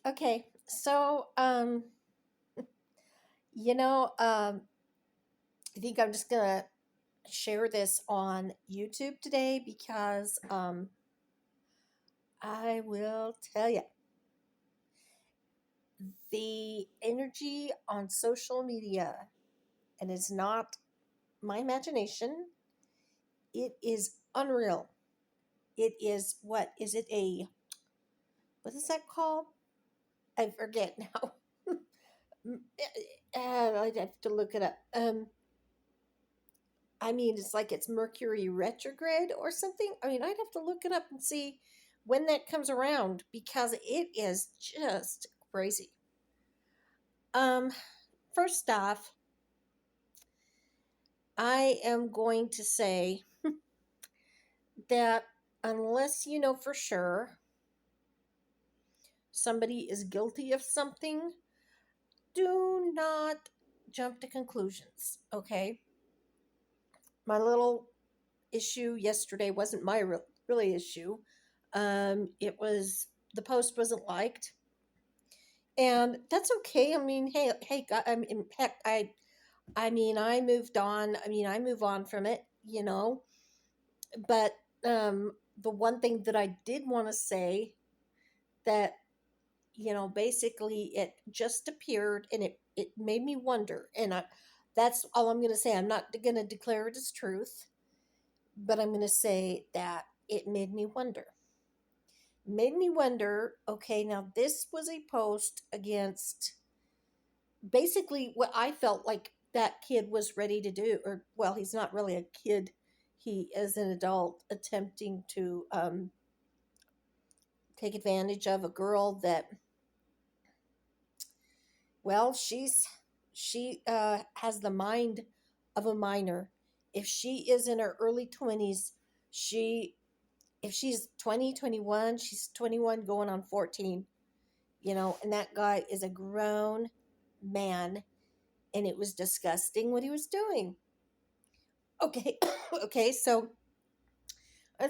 Okay, so you know, I think I'm just gonna share this on YouTube today because I will tell you the energy on social media, and it's not my imagination. It is unreal. It is what is that called? I forget now. I'd have to look it up. I mean, it's like it's Mercury retrograde or something. I mean, I'd have to look it up and see when that comes around because it is just crazy. Um, First off, I am going to say that unless you know for sure somebody is guilty of something, do not jump to conclusions, okay? My little issue yesterday wasn't my really issue. It was the post wasn't liked, and that's okay. I mean, hey, God, I mean, heck, I mean, I moved on. I mean, I move on from it, you know. But the one thing that I did want to say that basically it just appeared, and it made me wonder, and that's all I'm going to say. I'm not going to declare it as truth, but I'm going to say that it made me wonder. Okay, now this was a post against basically what I felt like that kid was ready to do, or well, he's not really a kid. He is an adult attempting to take advantage of a girl that, well, she has the mind of a minor. If she is in her early 20s, she if she's 20, 21, she's 21 going on 14, and that guy is a grown man, and it was disgusting what he was doing. Okay, okay, so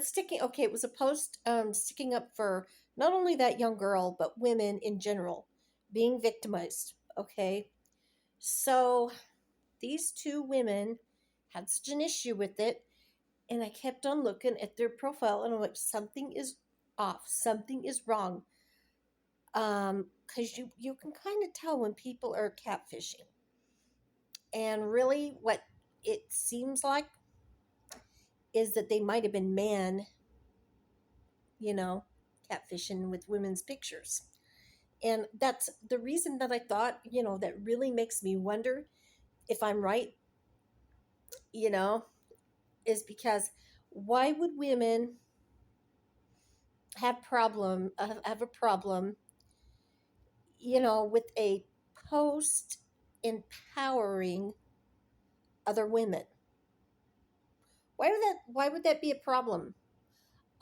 sticking. Okay, it was a post sticking up for not only that young girl but women in general being victimized. Okay, so these two women had such an issue with it, and I kept on looking at their profile, and I'm like, something is off, something is wrong. Because you can kind of tell when people are catfishing, and really what it seems like is that they might have been men, you know, catfishing with women's pictures. And that's the reason that I thought, that really makes me wonder if I'm right, you know, is because why would women have a problem, with a post empowering other women? Why would that be a problem?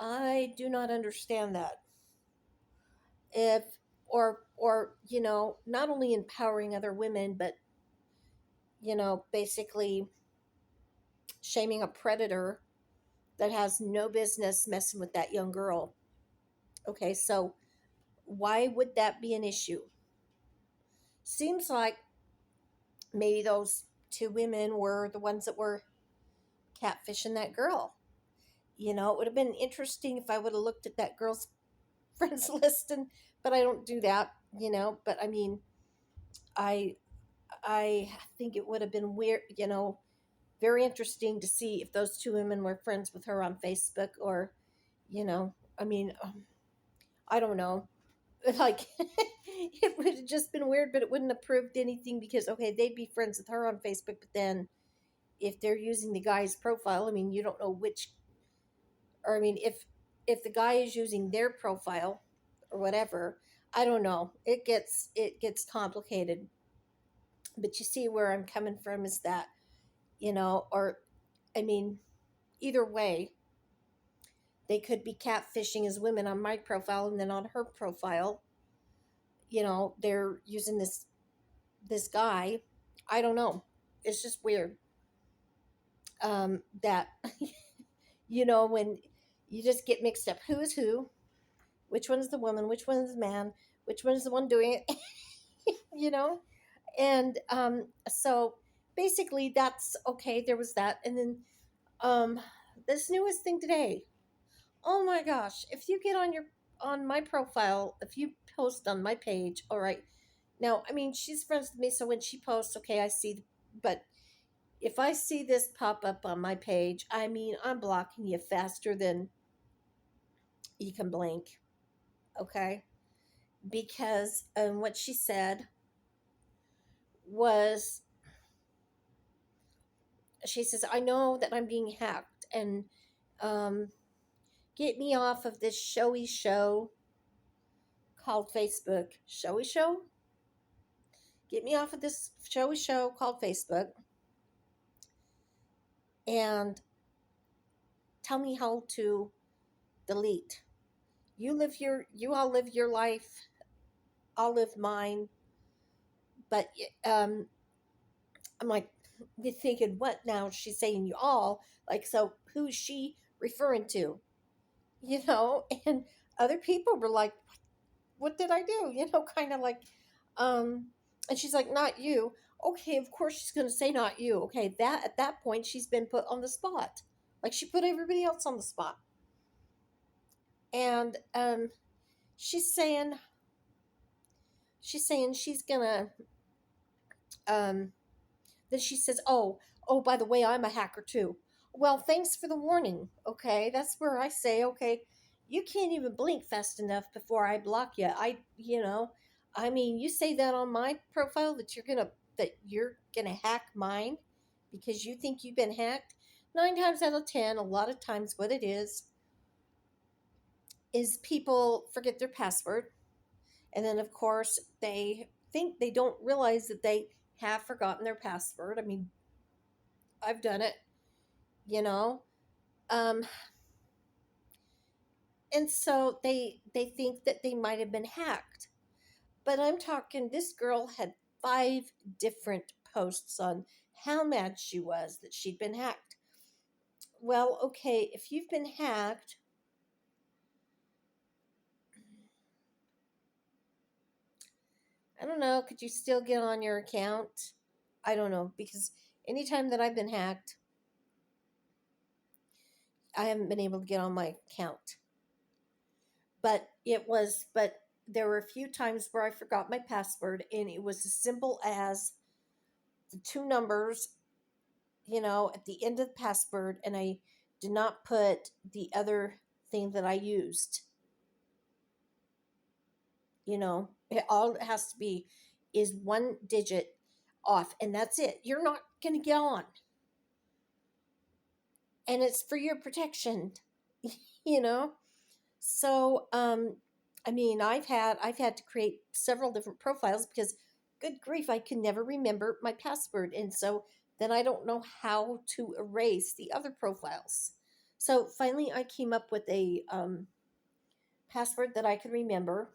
I do not understand that. If or not only empowering other women, but basically shaming a predator that has no business messing with that young girl. Okay, so why would that be an issue? Seems like maybe those two women were the ones that were catfishing that girl. It would have been interesting if I would have looked at that girl's friends list, but I don't do that. But I mean, I I think it would have been weird. Very interesting to see if those two women were friends with her on Facebook, or I mean, I don't know. Like, it would have just been weird, but it wouldn't have proved anything because, okay, they'd be friends with her on Facebook, but then if they're using the guy's profile, I mean, you don't know which, or I mean, if the guy is using their profile or whatever, I don't know. It gets complicated. But you see where I'm coming from is that, or I mean, either way, they could be catfishing as women on my profile, and then on her profile, they're using this guy. I don't know. It's just weird. That when you just get mixed up, who is who, which one is the woman, which one is the man, which one is the one doing it, you know? And so basically, that's okay. There was that. And then um, this newest thing today. Oh my gosh. If you get on my profile, if you post on my page, all right. Now, I mean, she's friends with me, so when she posts, okay, I see, but if I see this pop up on my page, I mean, I'm blocking you faster than you can blink, okay? Because what she said was, she says, I know that I'm being hacked, and um, get me off of this showy show called Facebook. Showy show? Get me off of this showy show called Facebook and tell me how to delete. You all live your life, I'll live mine. But I'm like, you're thinking, what now? She's saying you all. Like, so who's she referring to? You know? And other people were like, what did I do? You know, kind of like, um, and she's like, not you. Okay, of course she's going to say not you. Okay, that at that point, she's been put on the spot. Like, she put everybody else on the spot. And she's saying, she's going to, um, then she says, oh, by the way, I'm a hacker too. Well, thanks for the warning. Okay, that's where I say, okay, you can't even blink fast enough before I block you. I mean, you say that on my profile that you're gonna hack mine because you think you've been hacked. 9 times out of 10, a lot of times, what it is people forget their password, and then of course they don't realize that they have forgotten their password. I mean, I've done it, you know. Um, and so they think that they might have been hacked. But I'm talking, this girl had 5 different posts on how mad she was that she'd been hacked. Well, okay, if you've been hacked, I don't know, could you still get on your account? I don't know, because anytime that I've been hacked, I haven't been able to get on my account. But there were a few times where I forgot my password, and it was as simple as the 2 numbers, at the end of the password, and I did not put the other thing that I used. All it has to be is 1 digit off, and that's it. You're not going to get on. And it's for your protection, you know? So, I mean, I've had to create several different profiles because, good grief, I can never remember my password, and so then I don't know how to erase the other profiles. So finally, I came up with a password that I could remember,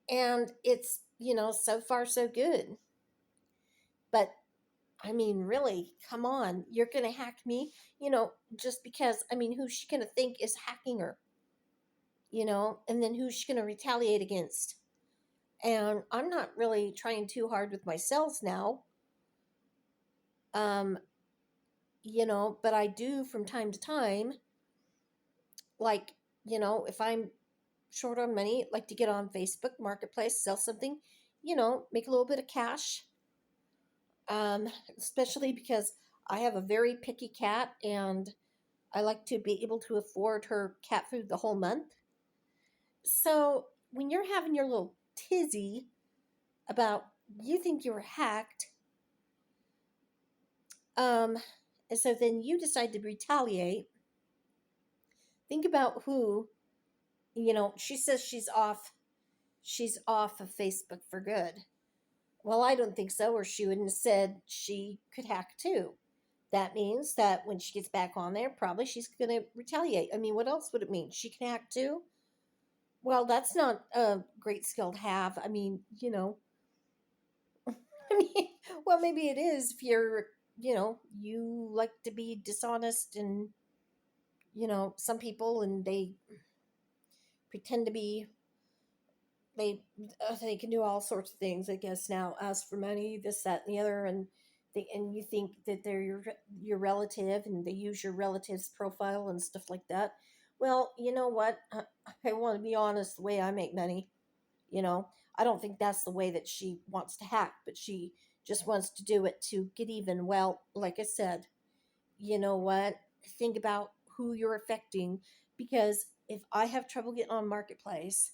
and it's so far so good. But I mean, really, come on, you're gonna hack me, just because. I mean, who's she gonna think is hacking her? And then who's she going to retaliate against? And I'm not really trying too hard with my cells now. um but I do from time to time, like, if I'm short on money, like to get on Facebook Marketplace, sell something, make a little bit of cash. um Especially because I have a very picky cat, and I like to be able to afford her cat food the whole month. So when you're having your little tizzy about, you think you were hacked, um and so then you decide to retaliate. Think about who, she says she's off of Facebook for good. Well, I don't think so, or she wouldn't have said she could hack too. That means that when she gets back on there, probably she's going to retaliate. I mean, what else would it mean? She can hack too? Well, that's not a great skill to have. I mean, I mean, well, maybe it is if you like to be dishonest and some people, and they pretend to be, they can do all sorts of things, I guess, now, ask for money, this, that, and the other, and you think that they're your relative, and they use your relative's profile and stuff like that. Well, you know what? I want to be honest. The way I make money, you know, I don't think that's the way that she wants to hack, but she just wants to do it to get even. Well, like I said, you know what? Think about who you're affecting, because if I have trouble getting on Marketplace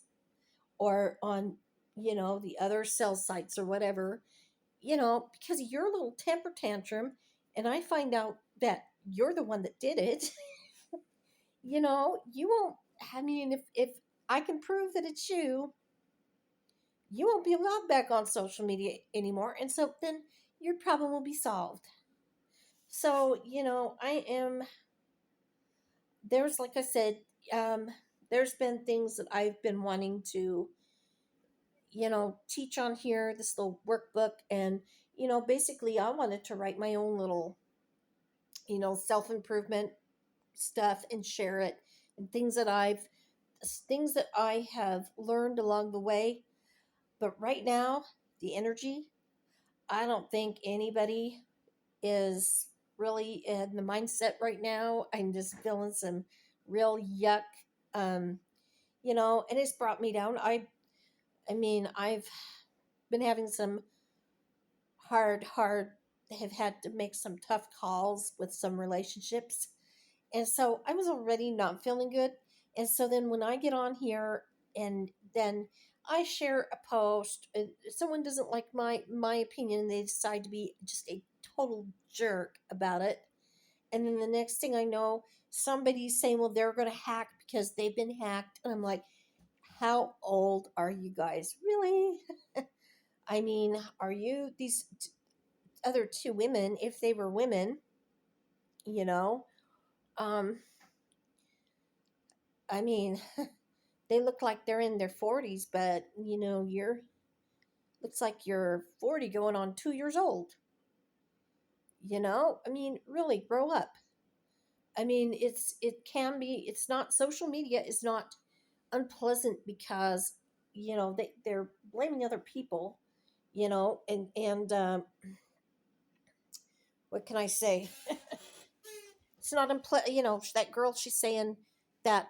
or on, the other sales sites or whatever, because of your little temper tantrum, and I find out that you're the one that did it, you won't, I mean, if I can prove that it's you won't be allowed back on social media anymore. And so then your problem will be solved. So, like I said, um, there's been things that I've been wanting to, teach on here, this little workbook. And, basically, I wanted to write my own little, self improvement stuff and share it, and things that I have learned along the way. But right now, the energy, I don't think anybody is really in the mindset right now. I'm just feeling some real yuck. Um, and it's brought me down. I mean, I've been having some hard, have had to make some tough calls with some relationships. And so I was already not feeling good. And so then when I get on here and then I share a post, someone doesn't like my opinion, and they decide to be just a total jerk about it. And then the next thing I know, somebody's saying, well, they're going to hack because they've been hacked. And I'm like, how old are you guys? Really? I mean, are you these other two women, if they were women, you know? Um, I mean, they look like they're in their 40s, but you're looks like you're 40 going on 2 years old. I mean, really grow up. I mean, it's not, social media is not unpleasant because they're blaming other people, and what can I say? It's not that girl, she's saying that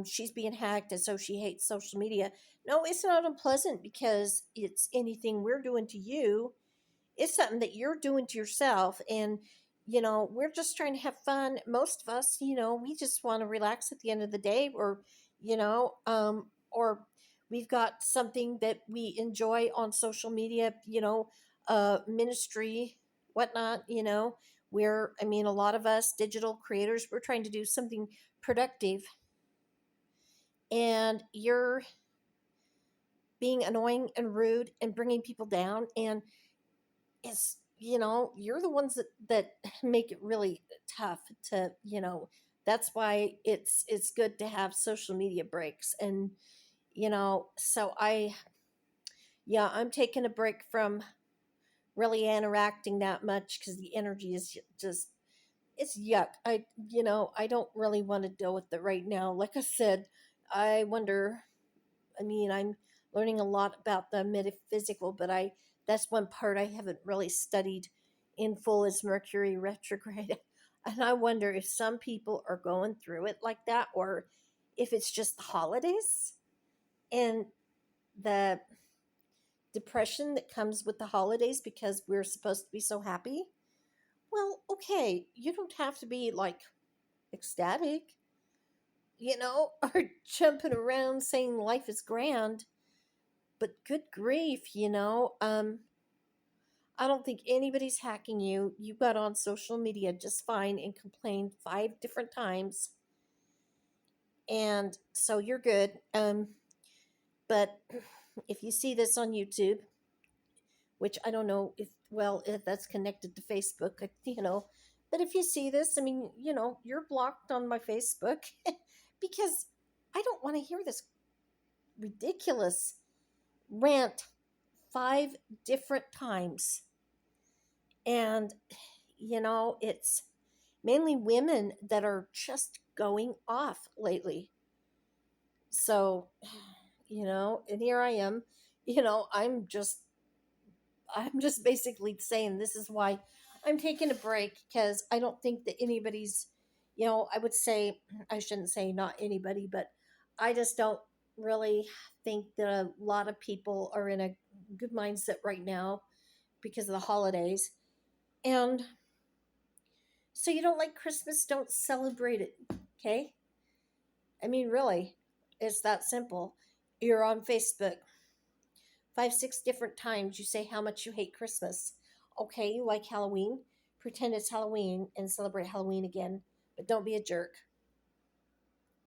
she's being hacked, and so she hates social media. No, it's not unpleasant because it's anything we're doing to you, it's something that you're doing to yourself. And we're just trying to have fun. Most of us, we just want to relax at the end of the day, or we've got something that we enjoy on social media, ministry, whatnot. We're, I mean, a lot of us digital creators, we're trying to do something productive, and you're being annoying and rude and bringing people down. And it's, you're the ones that make it really tough to, that's why it's good to have social media breaks. And so I'm taking a break from really interacting that much, because the energy is just, it's yuck. I don't really want to deal with it right now. Like I said, I wonder, I mean, I'm learning a lot about the metaphysical, but I that's one part I haven't really studied in full, is Mercury retrograde. And I wonder if some people are going through it like that, or if it's just the holidays and the depression that comes with the holidays, because we're supposed to be so happy. Well, okay, you don't have to be like ecstatic, or jumping around saying life is grand. But good grief, I don't think anybody's hacking you. You got on social media just fine and complained 5 different times, and so you're good. But if you see this on YouTube, which I don't know if that's connected to Facebook, but if you see this, I mean, you're blocked on my Facebook because I don't want to hear this ridiculous rant 5 different times. And it's mainly women that are just going off lately. So, and here I am, I'm just basically saying this is why I'm taking a break, because I don't think that anybody's, I would say, I shouldn't say not anybody, but I just don't really think that a lot of people are in a good mindset right now because of the holidays. And so you don't like Christmas, don't celebrate it, okay? I mean, really, it's that simple. You're on Facebook 5, 6 different times. You say how much you hate Christmas. Okay, you like Halloween. Pretend it's Halloween and celebrate Halloween again, but don't be a jerk.